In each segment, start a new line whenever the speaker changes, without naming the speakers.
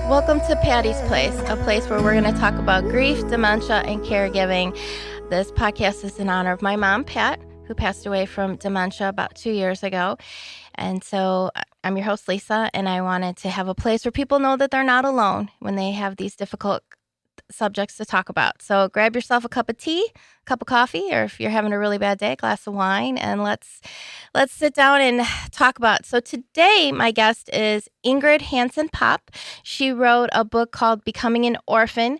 Welcome to Patty's Place, a place where we're going to talk about grief, dementia, and caregiving. This podcast is in honor of my mom, Pat, who passed away from dementia about 2 years ago. And so I'm your host, Lisa, and I wanted to have a place where people know that they're not alone when they have these difficult subjects to talk about. So grab yourself a cup of tea, a cup of coffee, or if you're having a really bad day, a glass of wine, and let's sit down and talk about. So today my guest is Ingrid Hansen-Popp. She wrote a book called Becoming an Orphan,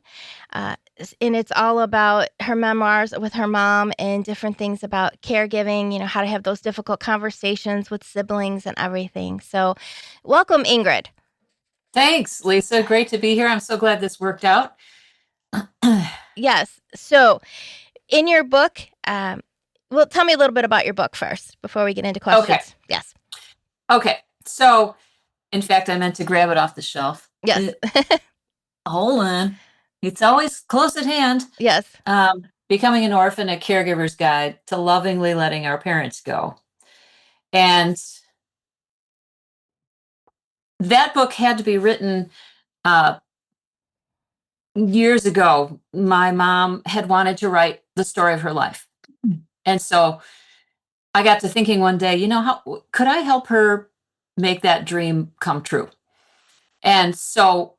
and it's all about her memoirs with her mom and different things about caregiving, how to have those difficult conversations with siblings and everything. So welcome, Ingrid.
Thanks, Lisa. Great to be here. I'm so glad this worked out.
Yes. So in your book, well, tell me a little bit about your book first before we get into questions.
Okay.
Yes.
Okay. So, in fact, I meant to grab it off the shelf.
Yes.
Hold on. It's always close at hand.
Yes.
Becoming an Orphan, a Caregiver's Guide to Lovingly Letting Our Parents Go. And that book had to be written years ago. My mom had wanted to write the story of her life. And so I got to thinking one day, how could I help her make that dream come true? And so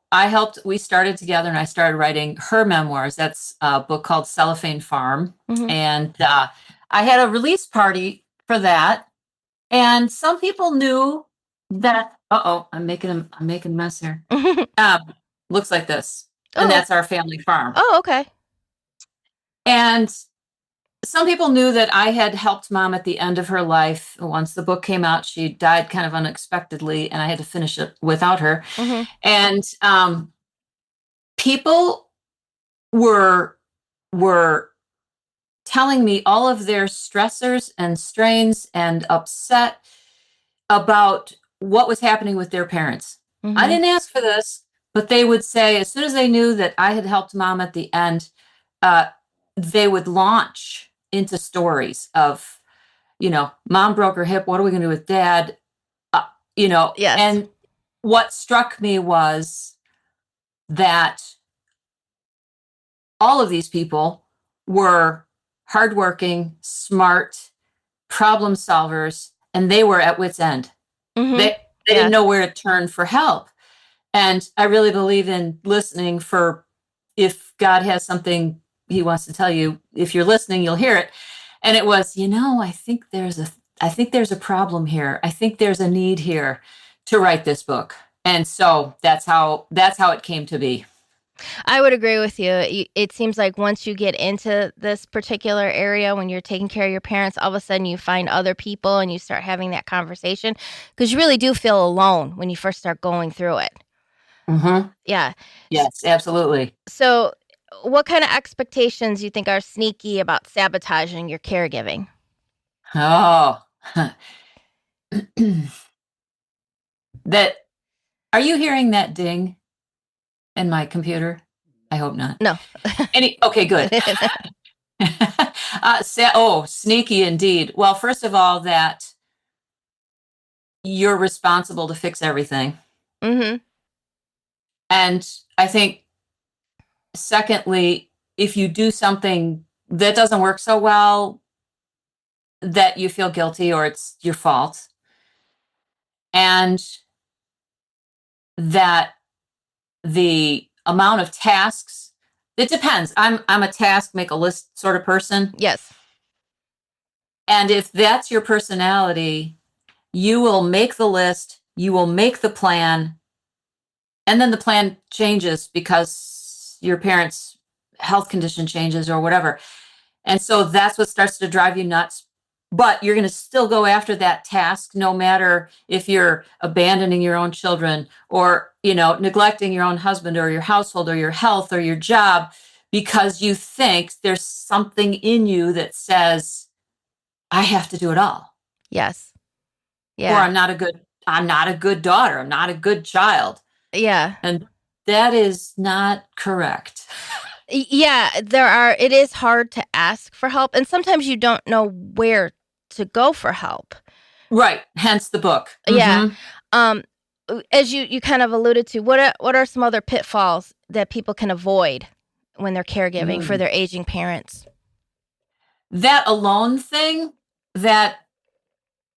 we started together and I started writing her memoirs. That's a book called Cellophane Farm.
Mm-hmm.
And I had a release party for that. And some people knew that, I'm making a mess here. Looks like this. And that's our family farm.
Oh, okay.
And some people knew that I had helped Mom at the end of her life. Once the book came out, she died kind of unexpectedly, and I had to finish it without her.
Mm-hmm.
And people were telling me all of their stressors and strains and upset about what was happening with their parents.
Mm-hmm.
I didn't ask for this, but they would say, as soon as they knew that I had helped Mom at the end, they would launch into stories of, Mom broke her hip. What are we going to do with Dad?
Yes.
And what struck me was that all of these people were hardworking, smart, problem solvers, and they were at wit's end.
Mm-hmm.
They didn't know where to turn for help. And I really believe in listening for if God has something he wants to tell you. If you're listening, you'll hear it. And it was, I think there's a problem here. I think there's a need here to write this book. And so that's how it came to be.
I would agree with you. It seems like once you get into this particular area, when you're taking care of your parents, all of a sudden you find other people and you start having that conversation, because you really do feel alone when you first start going through it.
Mm-hmm.
Yeah.
Yes, absolutely.
So what kind of expectations you think are sneaky about sabotaging your caregiving?
Oh, are you hearing that ding in my computer? I hope not.
No.
Okay, good. Sneaky indeed. Well, first of all, that you're responsible to fix everything.
Mm-hmm.
And I think, secondly, if you do something that doesn't work so well, that you feel guilty or it's your fault. And that the amount of tasks, it depends. I'm a task, make a list sort of person.
Yes.
And if that's your personality, you will make the list, you will make the plan, and then the plan changes because your parents' health condition changes or whatever. And so that's what starts to drive you nuts. But you're going to still go after that task, no matter if you're abandoning your own children or, neglecting your own husband or your household or your health or your job, because you think there's something in you that says, I have to do it all.
Yes. Yeah.
Or I'm not a good daughter. I'm not a good child.
Yeah.
And that is not correct.
Yeah, it is hard to ask for help, and sometimes you don't know where to go for help.
Right. Hence the book.
Yeah. as you kind of alluded to, what are some other pitfalls that people can avoid when they're caregiving for their aging parents?
That alone thing, that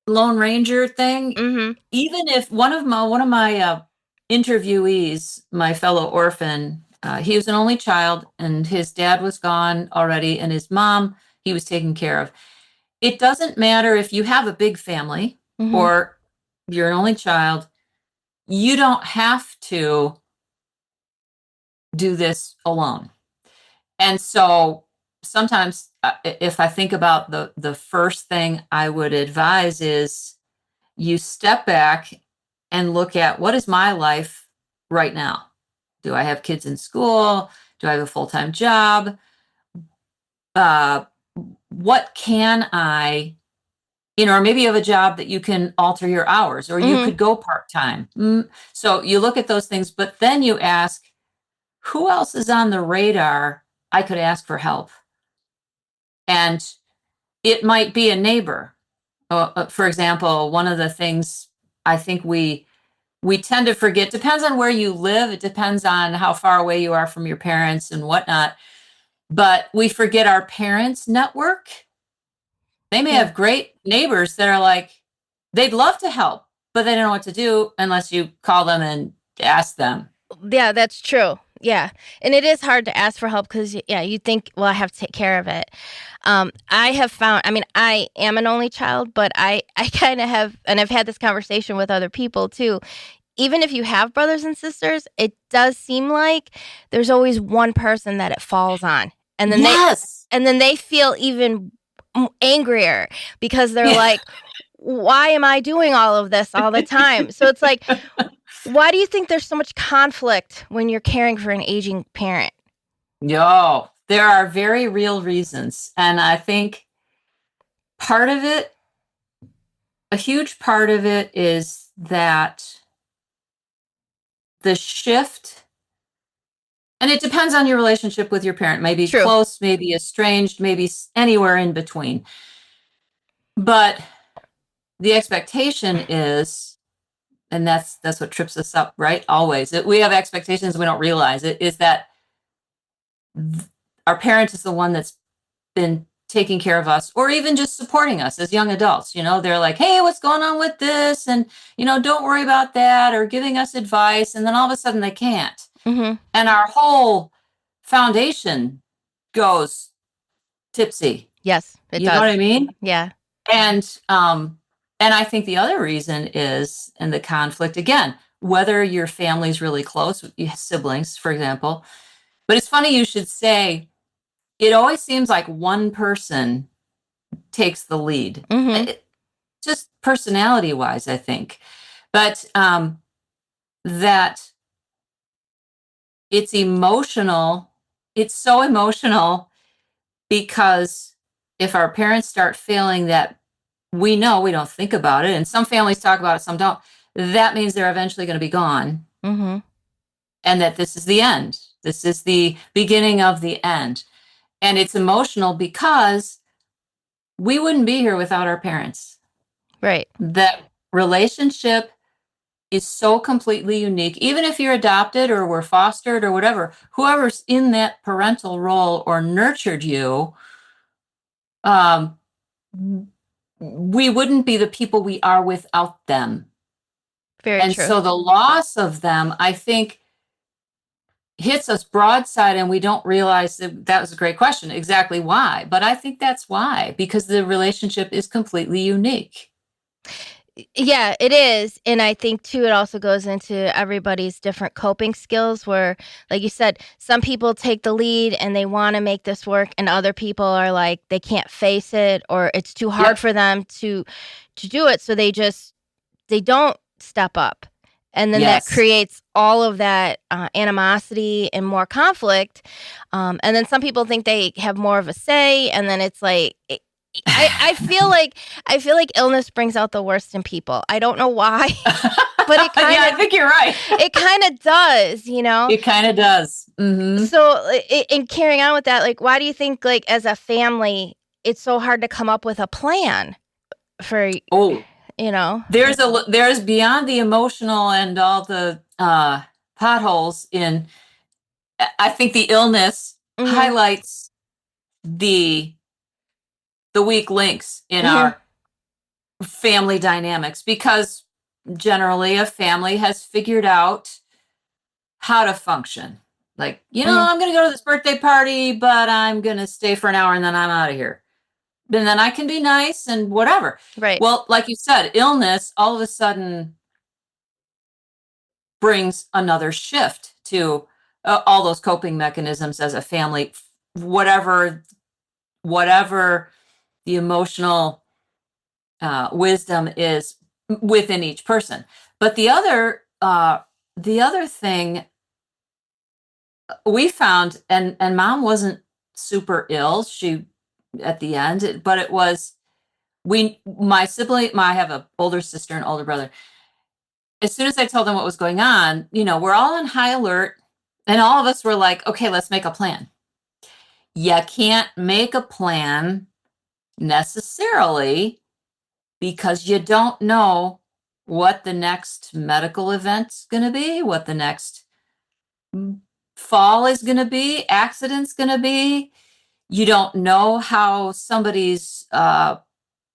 Lone Ranger thing,
Mm-hmm.
even if one of my interviewees, my fellow orphan, he was an only child, and his dad was gone already, and his mom he was taking care of. It doesn't matter if you have a big family
Mm-hmm.
or you're an only child. You don't have to do this alone. And so sometimes, if I think about the first thing I would advise is you step back and look at, what is my life right now? Do I have kids in school? Do I have a full-time job? What can I, or maybe you have a job that you can alter your hours, or you
Mm-hmm.
could go part-time. So you look at those things, but then you ask, who else is on the radar I could ask for help? And it might be a neighbor. For example, one of the things I think we tend to forget, depends on where you live, it depends on how far away you are from your parents and whatnot, but we forget our parents' network. They may
Yeah.
have great neighbors that are like, they'd love to help, but they don't know what to do unless you call them and ask them.
Yeah, that's true. Yeah. And it is hard to ask for help because, yeah, you think, well, I have to take care of it. I have found, I mean, I am an only child, but I kind of have, and I've had this conversation with other people too. Even if you have brothers and sisters, it does seem like there's always one person that it falls on. And then
Yes.
they feel even angrier because they're
Yeah.
like, why am I doing all of this all the time? So it's like, why do you think there's so much conflict when you're caring for an aging parent?
Yo, there are very real reasons. And I think part of it, a huge part of it, is that the shift, and it depends on your relationship with your parent, maybe
True.
close, maybe estranged, maybe anywhere in between. But the expectation is, and that's what trips us up, right? Always. We have expectations, we don't realize it, is that our parent is the one that's been taking care of us, or even just supporting us as young adults. They're like, hey, what's going on with this? And, don't worry about that, or giving us advice. And then all of a sudden they can't.
Mm-hmm.
And our whole foundation goes tipsy.
Yes, it
You
does.
know what I mean?
Yeah.
And I think the other reason is in the conflict, again, whether your family's really close, siblings, for example. But it's funny you should say, it always seems like one person takes the lead.
Mm-hmm.
Just personality wise, I think. But that it's emotional. It's so emotional because if our parents start feeling that, we know, we don't think about it, and some families talk about it, some don't, that means they're eventually going to be gone.
Mm-hmm.
And that this is the end. This is the beginning of the end. And it's emotional because we wouldn't be here without our parents.
Right.
That relationship is so completely unique. Even if you're adopted or were fostered or whatever, whoever's in that parental role or nurtured you, we wouldn't be the people we are without them.
Very
And
true.
so the loss of them, I think, hits us broadside, and we don't realize that was a great question, exactly why. But I think that's why, because the relationship is completely unique.
Yeah, it is. And I think too, it also goes into everybody's different coping skills where, like you said, some people take the lead and they want to make this work, and other people are like, they can't face it, or it's too hard
Yep.
for them to do it. So they don't step up. And then that
Yes.
creates all of that animosity and more conflict. And then some people think they have more of a say. And then it's like, I feel like illness brings out the worst in people. I don't know why, but it kind of,
Yeah, I think you're right.
it kind of does,
It kind of does. Mm-hmm.
So in carrying on with that, like, why do you think, like, as a family, it's so hard to come up with a plan for?
Oh,
you know.
There's beyond the emotional and all the potholes in. I think the illness
Mhm.
highlights the weak links in
Mhm.
our family dynamics because generally a family has figured out how to function. Like,
Mhm.
I'm going to go to this birthday party, but I'm going to stay for an hour and then I'm out of here. And then I can be nice and whatever.
Right.
Well, like you said, illness all of a sudden brings another shift to all those coping mechanisms as a family, whatever the emotional wisdom is within each person. But the other thing we found, and mom wasn't super ill. She at the end, but it was my sibling. I have an older sister and older brother. As soon as I told them what was going on, we're all on high alert, and all of us were like, "Okay, let's make a plan." You can't make a plan necessarily because you don't know what the next medical event's going to be, what the next fall is going to be, accident's going to be. You don't know how somebody's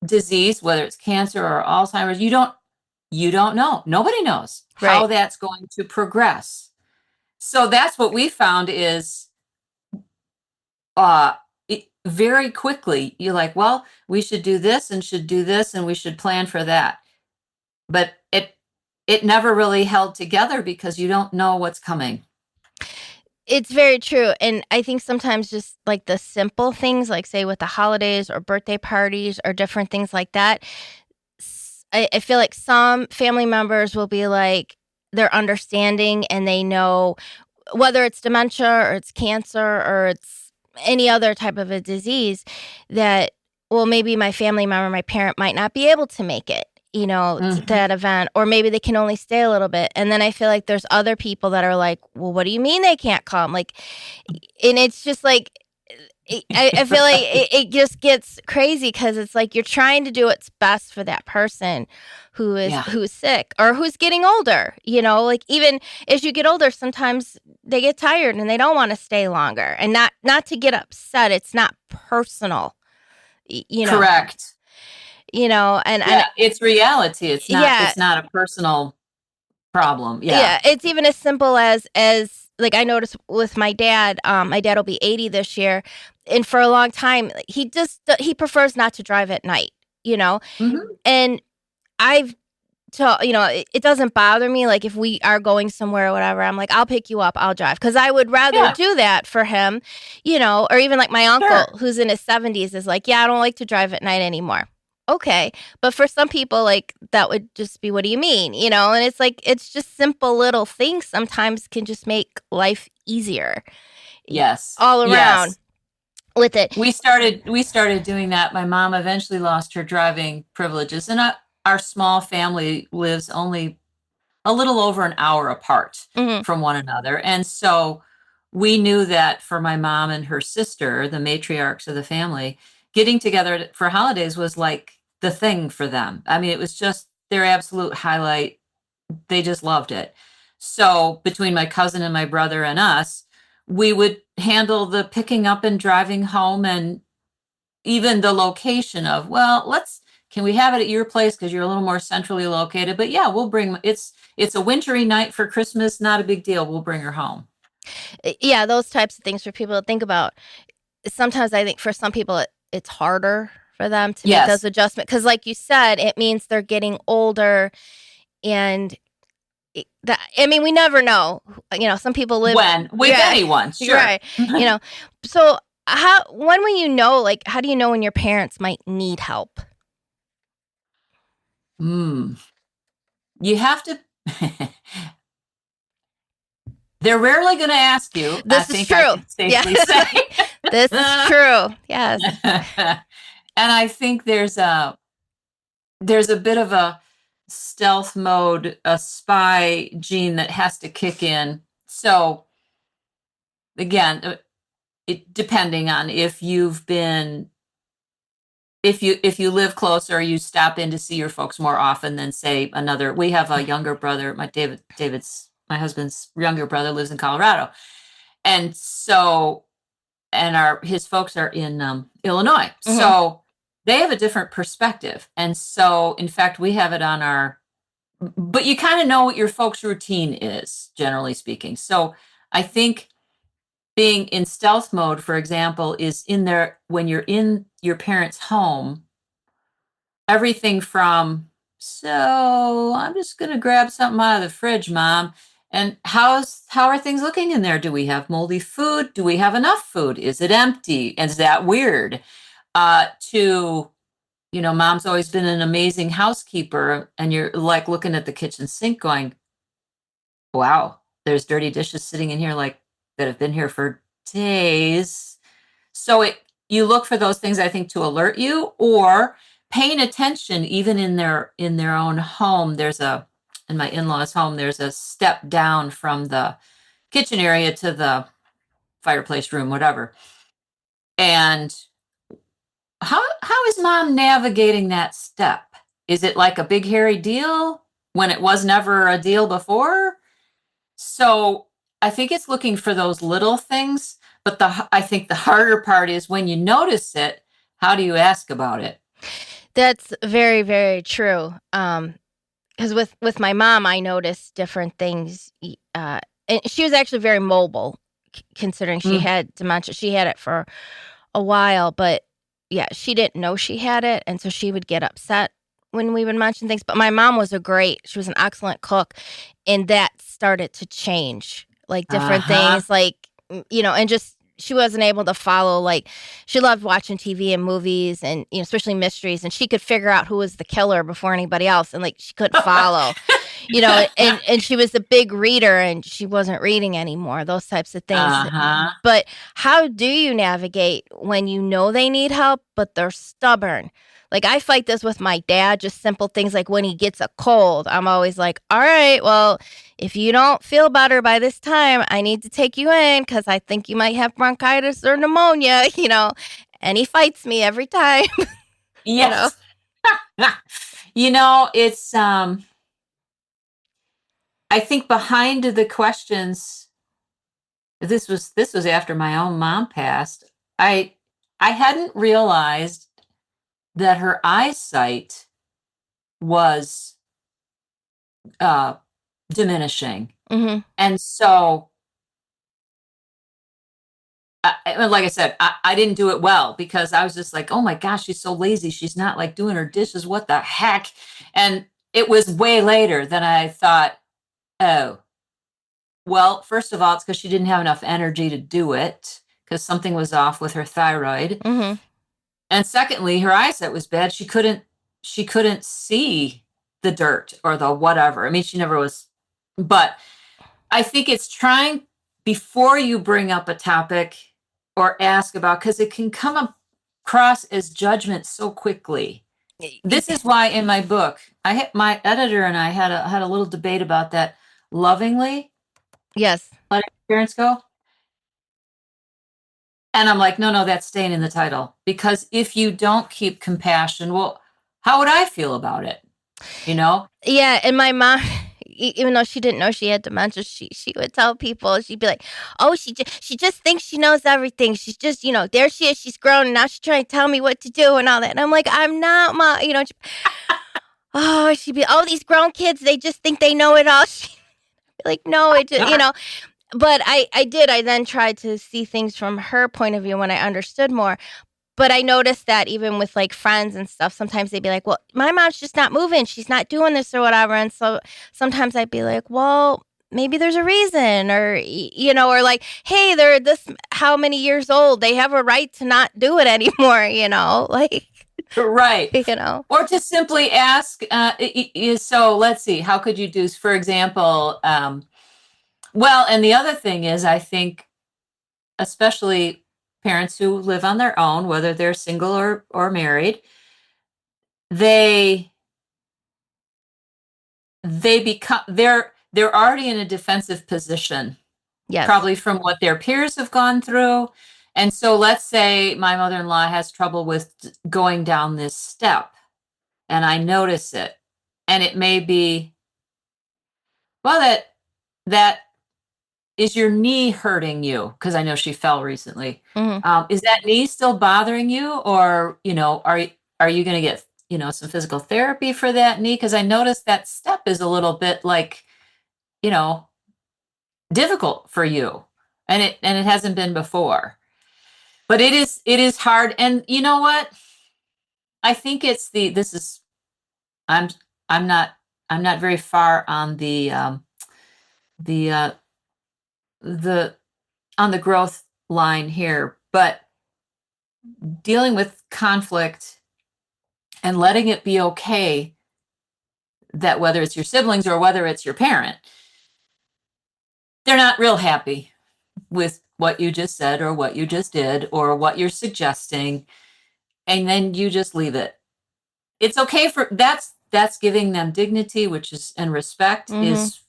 disease, whether it's cancer or Alzheimer's, you don't know. Nobody knows how
Right.
that's going to progress. So that's what we found is uh very quickly you're like, well, we should do this and should do this and we should plan for that. But it never really held together because you don't know what's coming.
It's very true. And I think sometimes just like the simple things, like say with the holidays or birthday parties or different things like that, I feel like some family members will be like, they're understanding and they know whether it's dementia or it's cancer or it's any other type of a disease that, well, maybe my family member, my parent might not be able to make it, to
Mm-hmm.
that event, or maybe they can only stay a little bit. And then I feel like there's other people that are like, well, what do you mean they can't come? Like, and it's just like, I feel like it just gets crazy because it's like you're trying to do what's best for that person
Yeah.
who's sick or who's getting older. Like even as you get older, sometimes they get tired and they don't want to stay longer. And not to get upset. It's not personal. y- you know,
Correct.
and
Yeah, it's reality. It's not
yeah,
it's not a personal problem. Yeah.
yeah, it's even as simple as like I noticed with my dad. My dad will be 80 this year, and for a long time he prefers not to drive at night. You know,
Hmm.
and I've told it doesn't bother me. Like if we are going somewhere or whatever, I'm like, I'll pick you up, I'll drive, because I would rather
Yeah,
do that for him. Or even like my
sure.
uncle who's in his 70s is like, yeah, I don't like to drive at night anymore. Okay, but for some people, like that would just be, what do you mean? And it's like it's just simple little things sometimes can just make life easier
Yes.
all around
Yes.
with it.
We started doing that. My mom eventually lost her driving privileges, and our small family lives only a little over an hour apart
Hmm.
from one another. And so we knew that for my mom and her sister, the matriarchs of the family, getting together for holidays was like the thing for them. I mean, it was just their absolute highlight. They just loved it. So between my cousin and my brother and us, we would handle the picking up and driving home and even the location of, well, can we have it at your place because you're a little more centrally located? But yeah, we'll bring it's a wintry night for Christmas, not a big deal. We'll bring her home.
Yeah, those types of things for people to think about. Sometimes I think for some people it's harder for them to make those
Yes.
adjustments because, like you said, it means they're getting older, and I mean, we never know. Some people live.
When with
Yeah,
anyone, sure.
right. You know, so when will you know? Like, how do you know when your parents might need help?
Hmm. You have to they're rarely going to ask you, I
This is
think I
true.
can
Yeah,
safely say.
this is true. Yes.
And I think there's a bit of a stealth mode, a spy gene that has to kick in. So again, it depending on if you've been if you live closer, you stop in to see your folks more often than say another. We have a younger brother. David's my husband's younger brother lives in Colorado, and so and our his folks are in Illinois,
Hmm.
so they have a different perspective, and so in fact we have it on our. But you kind of know what your folks' routine is, generally speaking. So I think being in stealth mode, for example, is in there when you're in your parents' home, everything from, so I'm just going to grab something out of the fridge, Mom. And how are things looking in there? Do we have moldy food? Do we have enough food? Is it empty? Is that weird? To Mom's always been an amazing housekeeper, and you're like looking at the kitchen sink, going, "Wow, there's dirty dishes sitting in here like that have been here for days." So you look for those things, I think, to alert you, or paying attention even in their own home. In my in-laws' home, there's a step down from the kitchen area to the fireplace room, whatever. And how is Mom navigating that step? Is it like a big hairy deal when it was never a deal before? So I think it's looking for those little things, but I think the harder part is when you notice it, how do you ask about it?
That's very, very true. Because with my mom, I noticed different things. And she was actually very mobile, considering she
Mm.
had dementia. She had it for a while, but yeah, she didn't know she had it, and so she would get upset when we would mention things. But my mom was she was an excellent cook, and that started to change, like different
Uh-huh.
things, like and just she wasn't able to follow. Like she loved watching TV and movies, and especially mysteries, and she could figure out who was the killer before anybody else, and like she couldn't follow. And she was a big reader, and she wasn't reading anymore, those types of things.
Uh-huh.
But how do you navigate when you know they need help, but they're stubborn? Like I fight this with my dad, just simple things like when he gets a cold, I'm always like, all right, well, if you don't feel better by this time, I need to take you in because I think you might have bronchitis or pneumonia, and he fights me every time, you know?
Yes. It's I think behind the questions, this was after my own mom passed. I I hadn't realized that her eyesight was uh diminishing.
Hmm.
And so like I said, I didn't do it well because I was just like, oh my gosh, she's so lazy. She's not like doing her dishes. What the heck? And it was way later than I thought, oh, well, first of all, it's because she didn't have enough energy to do it because something was off with her thyroid.
Hmm.
And secondly, her eyesight was bad. She couldn't see the dirt or the whatever. I mean, she never was, but I think it's trying before you bring up a topic or ask about, because it can come across as judgment so quickly. This is why in my book, my editor and I had a little debate about that. Lovingly
Yes.
letting parents go. And I'm like, no, no, that's staying in the title. Because if you don't keep compassion, well, how would I feel about it? You know?
Yeah, and my mom, even though she didn't know she had dementia, she would tell people, she'd be like, "Oh, she just thinks she knows everything. She's just, there she is. She's grown, and now she's trying to tell me what to do and all that." And I'm like, "I'm not, ma." She'd be, "Oh, these grown kids, they just think they know it all." She'd be like, "No, it just, But I did. I then tried to see things from her point of view when I understood more. But I noticed that even with like friends and stuff, sometimes they'd be like, "Well, my mom's just not moving. She's not doing this or whatever." And so sometimes I'd be like, "Well, maybe there's a reason," or or like, "Hey, they're this how many years old? They have a right to not do it anymore." Like
Right.
you know.
Or to simply ask, so let's see, how could you do, for example, well, and the other thing is, I think, especially parents who live on their own, whether they're single or married, they they're already in a defensive position,
Yes.
probably from what their peers have gone through. And so let's say my mother-in-law has trouble with going down this step and I notice it. And it may be, well, that is your knee hurting you? Because I know she fell recently.
Hmm.
Is that knee still bothering you, or are you going to get some physical therapy for that knee? Because I noticed that step is a little bit like you know difficult for you, and it hasn't been before. But it is hard, and you know what? I think it's the this is I'm I'm not I'm not very far on the the on the growth line here, but dealing with conflict and letting it be okay that whether it's your siblings or whether it's your parent, they're not real happy with what you just said or what you just did or what you're suggesting, and then you just leave it. It's okay for that's giving them dignity, which is and respect
Hmm.
is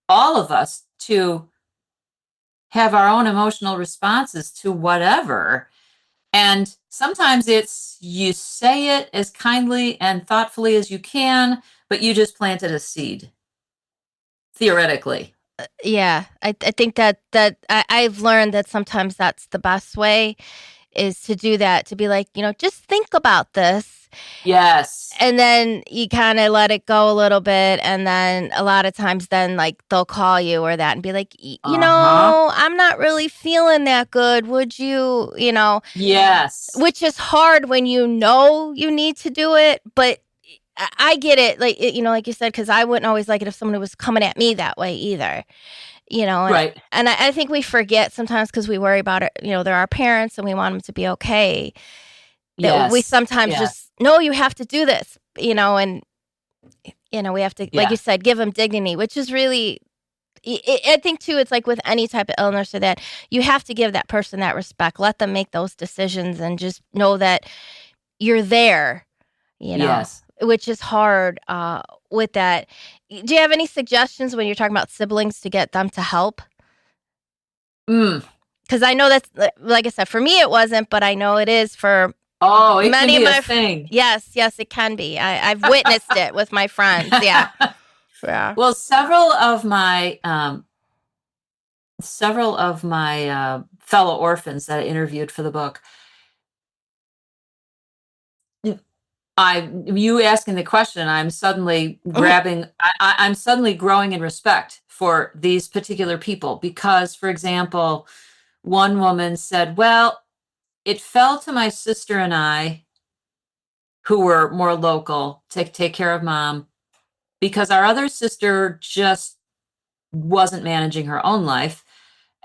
all of us to have our own emotional responses to whatever. And sometimes it's you say it as kindly and thoughtfully as you can, but you just planted a seed, theoretically.
Yeah, I think I've learned that sometimes that's the best way is to do that, to be like, just think about this.
Yes.
And then you kind of let it go a little bit. And then a lot of times, then like they'll call you or that and be like,
Uh-huh.
I'm not really feeling that good. Would you,
Yes.
which is hard when you need to do it. But I get it. Like, like you said, because I wouldn't always like it if someone was coming at me that way either. And
Right.
I think we forget sometimes because we worry about it. They're our parents and we want them to be okay. That we
Yes.
sometimes
Yeah.
just no, you have to do this. And we have to, like you
Yeah.
said, give them dignity, which is really. I think too, it's like with any type of illness or that you have to give that person that respect. Let them make those decisions and just know that you're there.
Yes.
Which is hard with that. Do you have any suggestions when you're talking about siblings to get them to help?
Mm.
Because I know that's, like I said, for me it wasn't, but I know it is for
Oh, it can
many of
be a
my.
thing.
Yes, it can be. I've witnessed it with my friends. Yeah, yeah.
Well, several of my fellow orphans that I interviewed for the book, you asking the question, I'm suddenly
Mhm.
grabbing, I'm suddenly growing in respect for these particular people because, for example, one woman said, well, it fell to my sister and I, who were more local, to take care of mom because our other sister just wasn't managing her own life.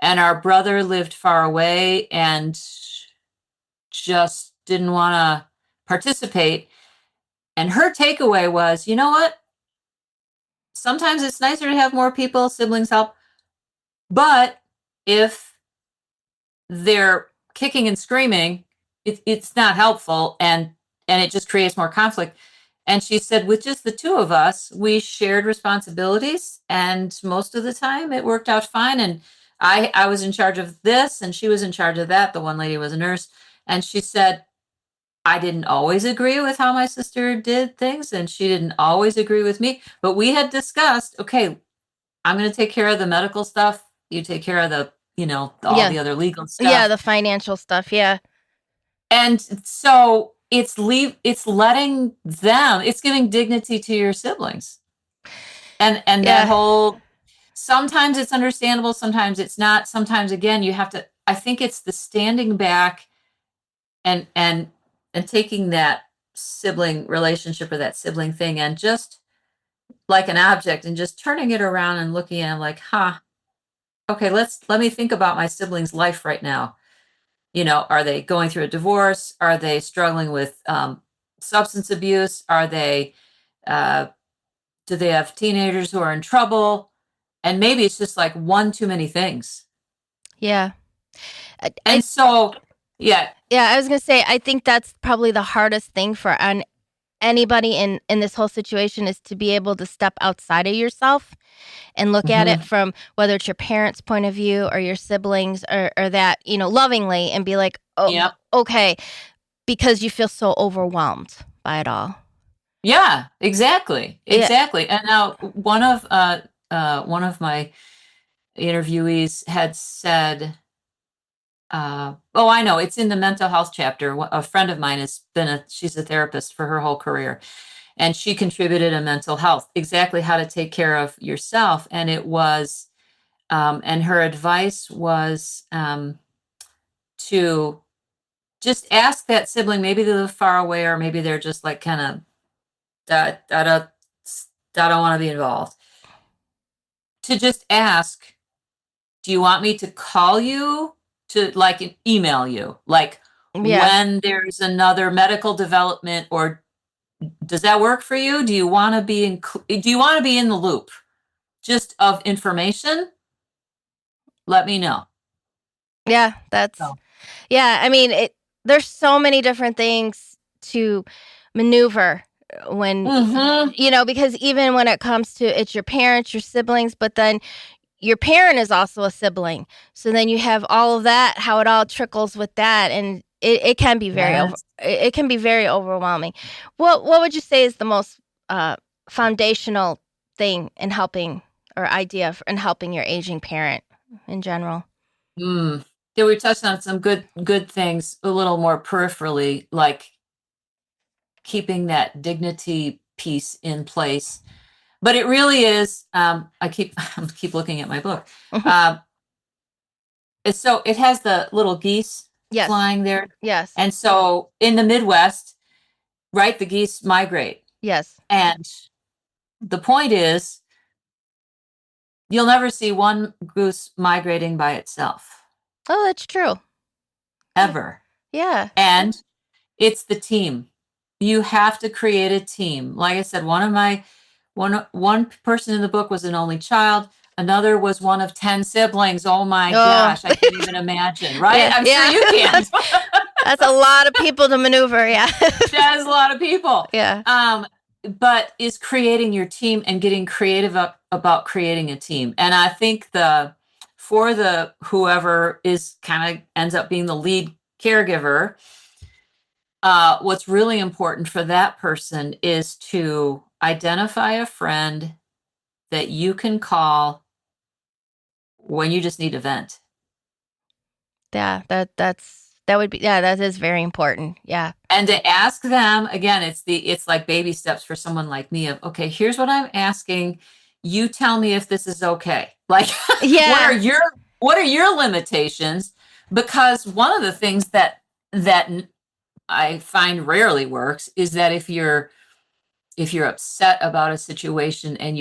And our brother lived far away and just didn't want to participate. And her takeaway was, you know what? Sometimes it's nicer to have more people, siblings help. But if they're kicking and screaming, it's not helpful, and it just creates more conflict. And she said, with just the two of us, we shared responsibilities, and most of the time it worked out fine. And I was in charge of this, and she was in charge of that. The one lady was a nurse, and she said, I didn't always agree with how my sister did things, and she didn't always agree with me. But we had discussed, okay, I'm going to take care of the medical stuff. You take care of all
Yeah,
the other legal
yeah.
stuff.
The financial stuff. Yeah,
And so it's letting them, it's giving dignity to your siblings. And that
yeah,
whole, sometimes it's understandable, sometimes it's not. Sometimes again, I think it's the standing back and and and taking that sibling relationship or that sibling thing and just like an object and just turning it around and looking at it like, okay, let me think about my sibling's life right now. Are they going through a divorce? Are they struggling with substance abuse? Uh, do they have teenagers who are in trouble? And maybe it's just like one too many things.
yeah. I
And so, yeah,
yeah. I was gonna say I think that's probably the hardest thing for anybody in this whole situation is to be able to step outside of yourself and look at it
Mm-hmm.
from whether it's your parents' point of view or your siblings or that, lovingly and be like, oh,
Yep.
okay, because you feel so overwhelmed by it all.
Yeah, exactly.
Yeah.
Exactly. And now one of my interviewees had said, oh, I know, it's in the mental health chapter. A friend of mine she's a therapist for her whole career, and she contributed a mental health, exactly how to take care of yourself. And it was, and her advice was to just ask that sibling, maybe they live far away, or maybe they're just like kind of, I don't want to be involved, to just ask, do you want me to call you, to like email you, like
Yeah.
when there's another medical development, or does that work for you? Do you want to be in the loop just of information? Let me know.
Yeah, that's
So.
yeah, I mean, there's so many different things to maneuver when
Mm-hmm.
because even when it comes to it's your parents, your siblings, but then your parent is also a sibling. So then you have all of that, how it all trickles with that, and it can be
Yes.
it can be very overwhelming. What would you say is the most foundational thing in helping or idea in helping your aging parent in general?
Mm. Yeah, we touched on some good things a little more peripherally, like keeping that dignity piece in place. But it really is. I keep looking at my book. Uh, so it has the little geese
Yes.
flying there,
Yes.
and so in the Midwest, right, the geese migrate,
Yes.
and the point is, you'll never see one goose migrating by itself,
Oh, that's true. Yeah.
ever.
Yeah.
And it's the team. You have to create a team. Like I said, one person in the book was an only child. Another was one of 10 siblings. Oh my
Oh.
gosh, I can't even imagine, right?
Yeah.
I'm sure
Yeah.
you can't.
That's a lot of people to maneuver. Yeah.
That is a lot of people.
Yeah.
But is creating your team and getting creative about creating a team. And I think for the whoever is kind of ends up being the lead caregiver, what's really important for that person is to identify a friend that you can call when you just need a vent.
Yeah. That would be that is very important. Yeah.
And to ask them, again, it's like baby steps for someone like me of, okay, here's what I'm asking. You tell me if this is okay. Like, what are
Yeah.
your limitations? Because one of the things that I find rarely works is that if you're upset about a situation and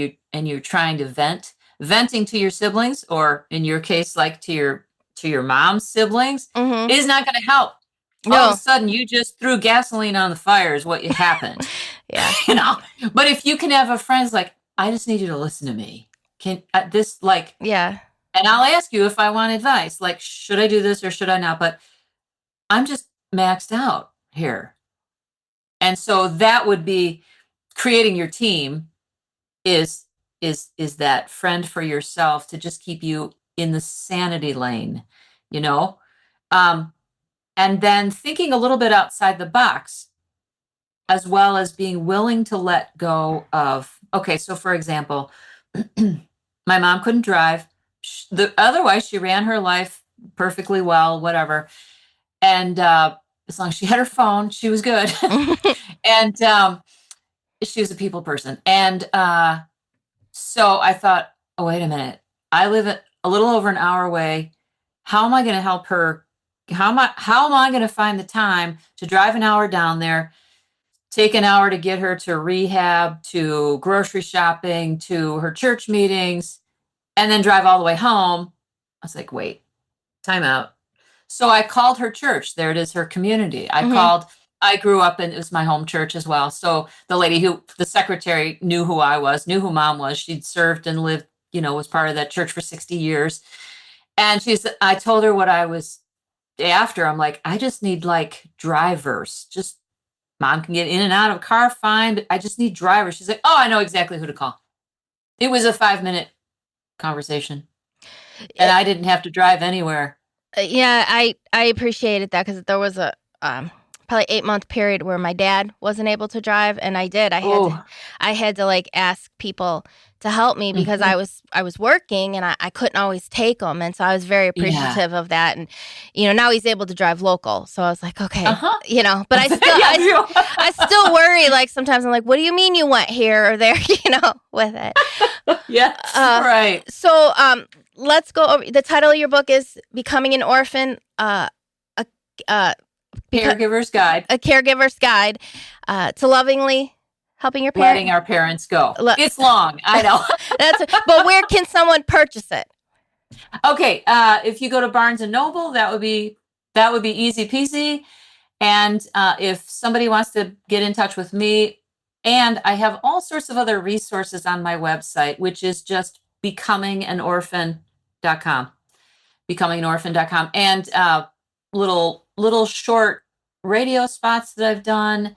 you're trying to venting to your siblings, or in your case, like to your mom's siblings,
Mhm.
is not going to help. All of a
No.
sudden, you just threw gasoline on the fire is what happened.
Yeah.
you know but if you can have a friend like, I just need you to listen to me, can this like,
Yeah.
and I'll ask you if I want advice, like, should I do this or should I not, but I'm just maxed out here. And so that would be creating your team, is is that friend for yourself to just keep you in the sanity lane, you know um and then thinking a little bit outside the box, as well as being willing to let go of, okay, so for example, my mom couldn't drive. Otherwise she ran her life perfectly well, whatever, and as long as she had her phone, she was good. And she was a people person, and so I thought, oh, wait a minute. I live a little over an hour away. How am I going to help her? How am I going to find the time to drive an hour down there, take an hour to get her to rehab, to grocery shopping, to her church meetings, and then drive all the way home? I was like, wait, time out. So I called her church. There it is, her community.
Mhm.
I grew up and it was my home church as well. So the secretary knew who I was, knew who mom was. She'd served and lived, was part of that church for 60 years. And I told her what I was after. I'm like, I just need like drivers, just Mom can get in and out of a car fine, but I just need drivers. She's like, oh, I know exactly who to call. It was a 5-minute conversation. And I didn't have to drive anywhere.
Yeah, I appreciated that because there was a probably 8-month period where my dad wasn't able to drive, and I did. I had to like ask people to help me because I was working and I couldn't always take him, and so I was very appreciative of that. And now he's able to drive local, so I was like, okay, but I still I still worry. Like sometimes I'm like, what do you mean you went here or there? With it.
Yeah, right.
So let's go over. The title of your book is Becoming an Orphan,
Caregiver's Guide.
A caregiver's guide to lovingly helping your parents.
Letting our parents go. It's long, I know.
But where can someone purchase it?
Okay, if you go to Barnes and Noble, that would be easy peasy. And if somebody wants to get in touch with me, and I have all sorts of other resources on my website, which is just becominganorphan.com. Becominganorphan.com. And little short radio spots that I've done.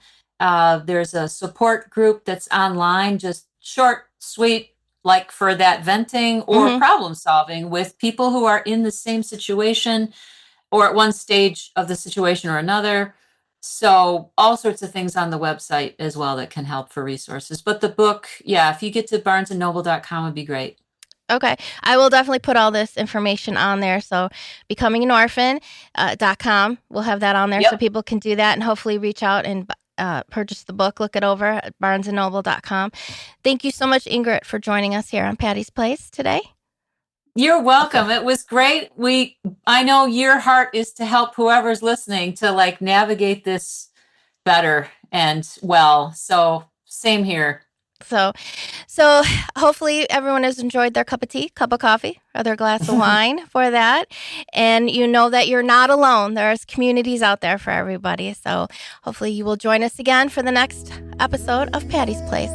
There's a support group that's online, just short, sweet, like for that venting or problem solving with people who are in the same situation or at one stage of the situation or another. So all sorts of things on the website as well that can help for resources. But the book, if you get to barnesandnoble.com would be great.
Okay. I will definitely put all this information on there. So becominganorphan.com. We'll have that on there so people can do that and hopefully reach out and purchase the book. Look it over at barnesandnoble.com. Thank you so much, Ingrid, for joining us here on Patty's Place today.
You're welcome. Okay. It was great. I know your heart is to help whoever's listening to like navigate this better and well. So same here.
So hopefully everyone has enjoyed their cup of tea, cup of coffee, or their glass of wine for that. And you know that you're not alone. There's communities out there for everybody. So hopefully you will join us again for the next episode of Patty's Place.